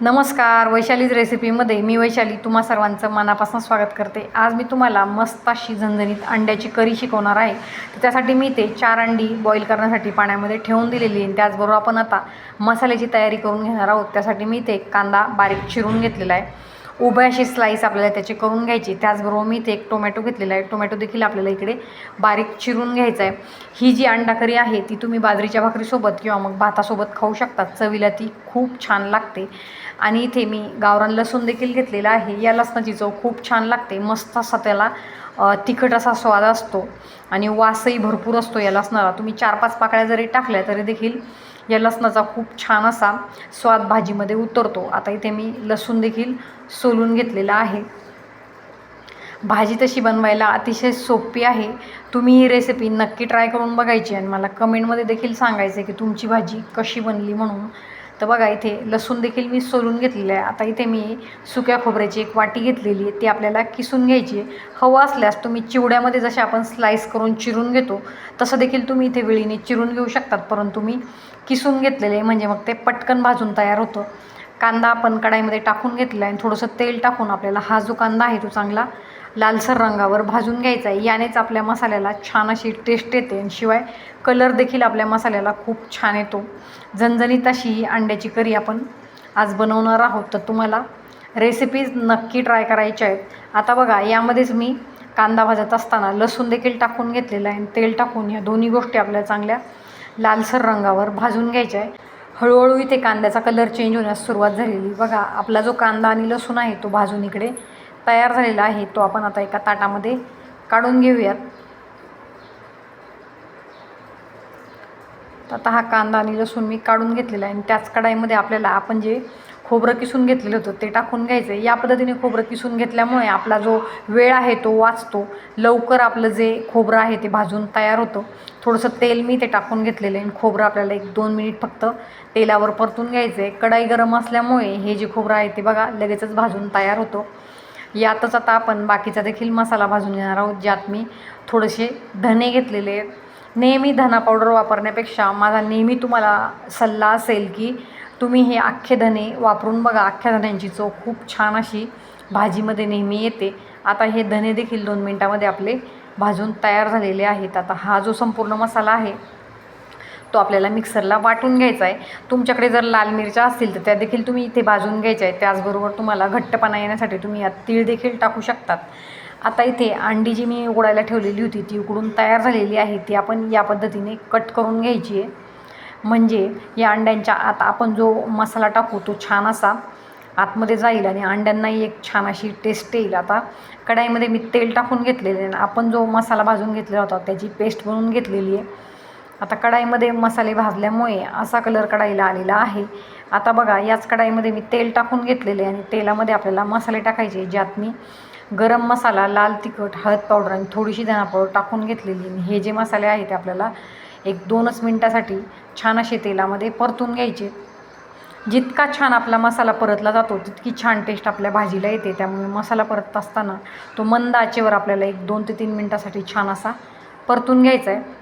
नमस्कार, वैशालीज रेसिपीमध्ये मी वैशाली तुम्हा सर्वांचं मनापासून स्वागत करते। आज मी तुम्हाला मस्त अशी झणझणीत अंड्याची करी शिकवणार आहे। तर त्यासाठी मी ते 4 अंडी बॉईल करण्यासाठी पाण्यामध्ये ठेवून दिलेली आहे। त्याचबरोबर आपण आता मसाल्याची तयारी करून घेणार आहोत। त्यासाठी मी ते कांदा बारीक चिरून घेतलेला आहे, उभे अशी स्लाईस आपल्याला त्याची करून घ्यायची। त्याचबरोबर मी ते एक टोमॅटो घेतलेला आहे, टोमॅटो देखील आपल्याला इकडे बारीक चिरून घ्यायचा आहे। ही जी अंडा करी आहे ती तुम्ही बाजरीच्या भाकरीसोबत किंवा मग भातासोबत खाऊ शकता। चवीला ती खूप छान लागते। आणि इथे मी गावरान लसूण देखील घेतलेला आहे। या लसणाची चव खूप छान लागते, मस्त असा त्याला तिखट असा स्वाद असतो आणि वासही भरपूर असतो या लसणाला। तुम्ही 4-5 पाकळ्या जरी टाकल्या तरी देखील या लसणाचा खूप छान असा स्वाद भाजीमध्ये उतरतो। आता इथे मी लसूण देखील सोलून घेतलेला आहे। भाजी तशी बनवायला अतिशय सोपी आहे। तुम्ही ही रेसिपी नक्की ट्राय करून बघायची आणि मला कमेंटमध्ये देखील सांगायचं की तुमची भाजी कशी बनली म्हणून। तर बघा इथे लसूण देखील मी सोलून घेतलेलं आहे। आता इथे मी सुक्या खोबऱ्याची एक वाटी घेतलेली आहे, ती आपल्याला किसून घ्यायची आहे। हवं असल्यास तुम्ही चिवड्यामध्ये जसे आपण स्लाईस करून चिरून घेतो तसं देखील तुम्ही इथे वेळीने चिरून घेऊ शकतात, परंतु मी किसून घेतलेले आहे म्हणजे मग ते पटकन भाजून तयार होतं। कांदा आपण कढाईमध्ये टाकून घेतला आहे आणि थोडंसं तेल टाकून आपल्याला हा जो कांदा आहे तो चांगला लालसर रंगावर भाजून घ्यायचा आहे। यानेच आपल्या मसाल्याला छान अशी टेस्ट येते आणि शिवाय कलर देखील आपल्या मसाल्याला खूप छान येतो। झणझणीत अशी ही अंड्याची करी आपण आज बनवणार आहोत, तर तुम्हाला रेसिपीज नक्की ट्राय करायच्या आहेत। आता बघा यामध्येच मी कांदा भाजत असताना लसूण देखील टाकून घेतलेला आहे आणि तेल टाकून या दोन्ही गोष्टी आपल्याला चांगल्या लालसर रंगावर भाजून घ्यायच्या आहे। हळूहळू इथे कांद्याचा कलर चेंज होण्यास सुरुवात झालेली। बघा आपला जो कांदा आणि लसूण आहे तो भाजून इकडे तयार झालेला आहे, तो आपण आता एका ताटामध्ये काढून घेऊयात। आता हा कांदा आणि लसूण मी काढून घेतलेला आहे आणि त्याच कढाईमध्ये आपल्याला आपण जे खोबरं किसून घेतलेलं होतं ते टाकून घ्यायचं आहे। या पद्धतीने खोबरं किसून घेतल्यामुळे आपला जो वेळ आहे तो वाचतो, लवकर आपलं जे खोबरं आहे ते भाजून तयार होतं। थोडंसं तेल मी ते टाकून घेतलेलं आहे आणि खोबरं आपल्याला 1-2 मिनिट फक्त तेलावर परतून घ्यायचं आहे। कढाई गरम असल्यामुळे हे जे खोबरं आहे ते बघा लगेचच भाजून तयार होतं। यातच आता आपण बाकीचा देखील मसाला भाजून घेणार आहोत, ज्यात मी थोडेसे धने घेतलेले आहेत। नेहमी धना पावडर वापरण्यापेक्षा माझा नेहमी तुम्हाला सल्ला असेल की तुम्ही हे अख्खे धने वापरून बघा, अख्ख्या धन्यांची चव खूप छान अशी भाजीमध्ये नेहमी येते। आता हे धने देखील 2 मिनटामध्ये आपले भाजून तयार झालेले आहेत। आता हा जो संपूर्ण मसाला आहे तो आपल्याला मिक्सरला वाटून घ्यायचा आहे। तुमच्याकडे जर लाल मिरच्या असतील तर त्या देखील तुम्ही इथे भाजून घ्यायच्या आहेत। त्याचबरोबर तुम्हाला घट्टपणा येण्यासाठी तुम्ही यात तीळ देखील टाकू शकतात। आता इथे अंडी जी मी उकडायला ठेवलेली होती ती उकडून तयार झालेली आहे, ती आपण या पद्धतीने कट करून घ्यायची आहे, म्हणजे या अंड्यांच्या आत आपण जो मसाला टाकू तो छान असा आतमध्ये जाईल आणि अंड्यांनाही एक छान अशी टेस्ट येईल। आता कढाईमध्ये मी तेल टाकून घेतलेले आहे, आपण जो मसाला भाजून घेतलेला होता त्याची पेस्ट बनवून घेतलेली आहे। आता कढाईमध्ये मसाले भाजल्यामुळे असा कलर कढाईला आलेला आहे। आता बघा याच कढाईमध्ये मी तेल टाकून घेतलेले आणि तेलामध्ये आपल्याला मसाले टाकायचे, ज्यात मी गरम मसाला, लाल तिखट, हळद पावडर आणि थोडीशी धना पावडर टाकून घेतलेली। हे जे मसाले आहेत ते आपल्याला 1-2च मिनटासाठी छान असे तेलामध्ये परतून घ्यायचे। जितका छान आपला मसाला परतला जातो तितकी छान टेस्ट आपल्या भाजीला येते। त्यामुळे मसाला परतत असताना तो मंद आचेवर आपल्याला 1-2 ते 3 मिनटासाठी छान असा परतून घ्यायचा आहे।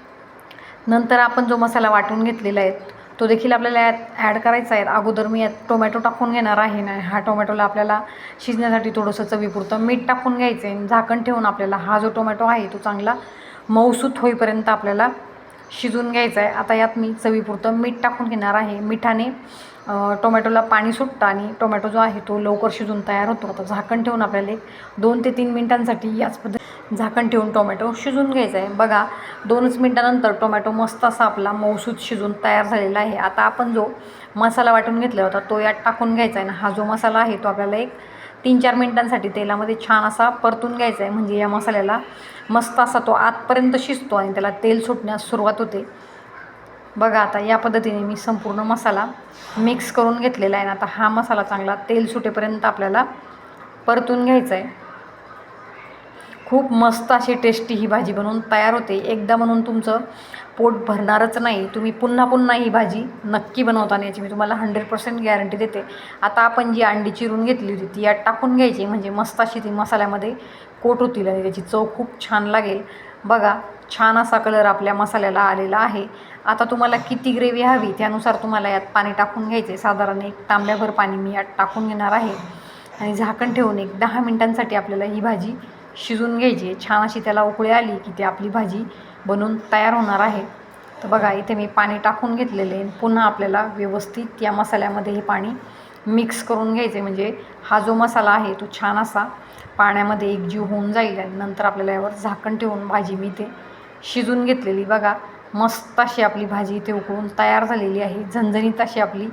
नंतर आपण जो मसाला वाटून घेतलेला आहे तो देखील आपल्याला यात ॲड करायचा आहे। अगोदर मी यात टोमॅटो टाकून घेणार आहे ना, हा टोमॅटोला आपल्याला शिजण्यासाठी थोडंसं चवीपुरतं मीठ टाकून घ्यायचं आहे आणि झाकण ठेवून आपल्याला हा जो टोमॅटो आहे तो चांगला मऊसूत होईपर्यंत आपल्याला शिजून घ्यायचा आहे। आता यात मी चवीपुरतं मीठ टाकून घेणार आहे। मिठाने टोमॅटोला पाणी सुटतं आणि टोमॅटो जो आहे तो लवकर शिजून तयार होतो। आता झाकण ठेवून आपल्याला 2 ते 3 मिनटांसाठी याच झाकण ठेवून टोमॅटो शिजून घ्यायचा आहे। बघा 2च मिनटानंतर टोमॅटो मस्त असा आपला मऊसूत शिजून तयार झालेला आहे। आता आपण जो मसाला वाटून घेतला होता तो यात टाकून घ्यायचा आहे आणि हा जो मसाला आहे तो आपल्याला 3-4 मिनटांसाठी तेलामध्ये छान असा परतून घ्यायचा आहे, म्हणजे या मसाल्याला मस्त असा तो आतपर्यंत शिजतो आणि त्याला तेल सुटण्यास सुरुवात होते। बघा आता या पद्धतीने मी संपूर्ण मसाला मिक्स करून घेतलेला आहे। आता हा मसाला चांगला तेल सुटेपर्यंत आपल्याला परतून घ्यायचा आहे। खूप मस्त अशी टेस्टी ही भाजी बनवून तयार होते। एकदा म्हणून तुमचं पोट भरणारच नाही, तुम्ही पुन्हा पुन्हा ही भाजी नक्की बनवताना याची मी तुम्हाला 100% गॅरंटी देते। आता आपण जी अंडी चिरून घेतली होती ती यात टाकून घ्यायची, म्हणजे मस्त अशी ती मसाल्यामध्ये कोट होतील आणि त्याची चव खूप छान लागेल। बघा छान असा कलर आपल्या मसाल्याला आलेला आहे. आता तुम्हाला किती ग्रेव्ही हवी त्यानुसार तुम्हाला यात पाणी टाकून घ्यायचे. साधारण एक तांब्याभर पाणी मी यात टाकून घेणार आहे आणि झाकण ठेवून एक 10 मिनिटांसाठी आपल्याला ही भाजी शिजून घ्यायची आहे. छान अशी त्याला उकळी आली की ती आपली भाजी बनून तयार होणार आहे. तर बघा इथे मी पाणी टाकून घेतलेले आहे. पुन्हा आपल्याला व्यवस्थित या मसाल्यामध्ये हे पाणी मिक्स करून घ्यायचे, म्हणजे हा जो मसाला आहे तो छान असा पाण्यामध्ये एकजीव होऊन जाईल. आणि नंतर आपल्याला यावर झाकण ठेवून भाजी मी इथे शिजून घेतलेली. बघा मस्त अशी आपली भाजी इथे उकळून तयार झालेली आहे. झणझणीत अशी आपली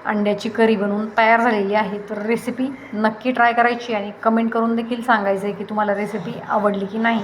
अंड्याची करी बनवून तयार झालेली आहे. तर रेसिपी नक्की ट्राय करायची आणि कमेंट करून देखील सांगायचं आहे की तुम्हाला रेसिपी आवडली की नाही.